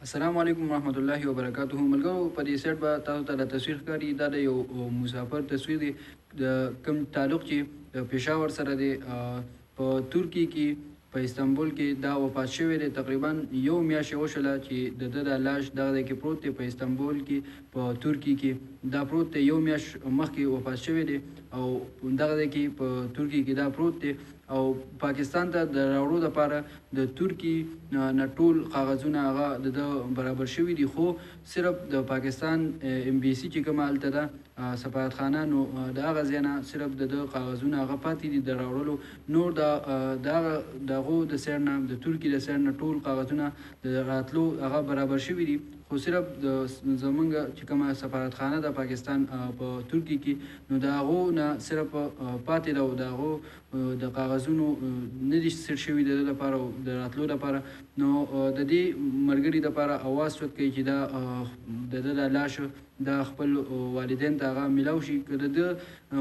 السلام علیکم ورحمت الله وبرکاته. ملګرو په دې سیټ به تاسو ته د تصویر ښکاري. دا د یو مسافر تصویر دی د کوم تعلق چې د پېښور سره دی. په ترکیې کې په استانبول کې دا وفات شوی دی. تقریبا یو میاشت یې وشوله چې د ده د لاش دغه ځای کې پروت دی په استانبول کې په ترکیې کې دا پروت دی. یو میاشت مخکې وفات شوی دی او دغه ځای کې په ترکیې کې دا پروت دی او پاکستان ته د راوړو دپاره د ترکیې نه ټول کاغذونه هغه د ده برابر شوي دي، خو صرف د پاکستان ام بي سي چې کومه هلته ده سفارتخانه، نو د هغه ځای نه صرف د ده کاغذونه هغه پاتې دي د راوړلو. نور د هغو د سایډ نه د ترکیې د سایډ نه ټول کاغذونه د راتلو هغه برابر شوي دي، خو صرف د زمونږ چې کومه سفارتخانه د پاکستان په ترکیې کې نو د هغو نه صرف پاتې ده او د هغو د کاغذونو نه دي سیټ شوي د ده لپاره او د راتلو لپاره. نو د دې ملګري دپاره اواز چوت کوي چې دا د ده د لاش دا خپل والدین ته هغه میلاو شي. که د ده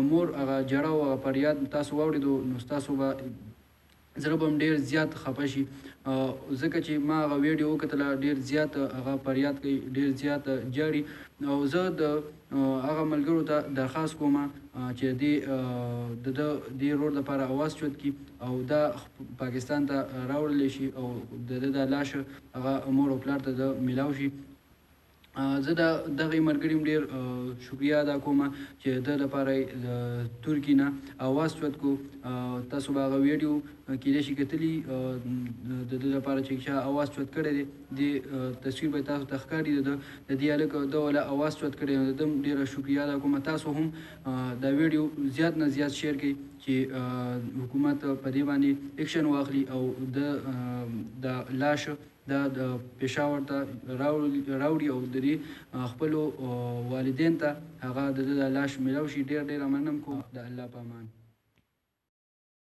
مور هغه جړه او هغه فریاد تاسو واورېدو نو ستاسو به زړه به هم ډېر زیات خفه شي، ځکه چې ما هغه ویډیو وکتله ډېر زیات هغه فریاد کوي، ډېر زیات جاړي. او زه د هغه ملګرو ته درخواست کوم چې د ده دې رور دپاره اواز چوت کړي او دا پاکستان ته راوړلی شي او د ده د لاش هغه مور او پلار ته د میلاو شي. زه د دغې ملګري هم ډېر شکریه ادا کوم چې ده لپاره یې د ترکیې نه اواز چوت کړو. تاسو به هغه ویډیو کیدای شي کتلي د ده لپاره چې چا اواز چوت کړی دی. دې تصویر به تاسو ته ښکاري د دې هلک ده والا اواز چوت کړی دی. د ده هم ډېره شکریه ادا کوم. تاسو هم دا ویډیو زیات نه زیات شیر کړئ چې حکومت په دې باندې ایکشن واخلي او د لاش دا د پېښور ته راوړي او د دې خپلو والدین ته هغه د ده د لاش میلاو شي. ډېر ډېره مننه کوم. د الله په امان.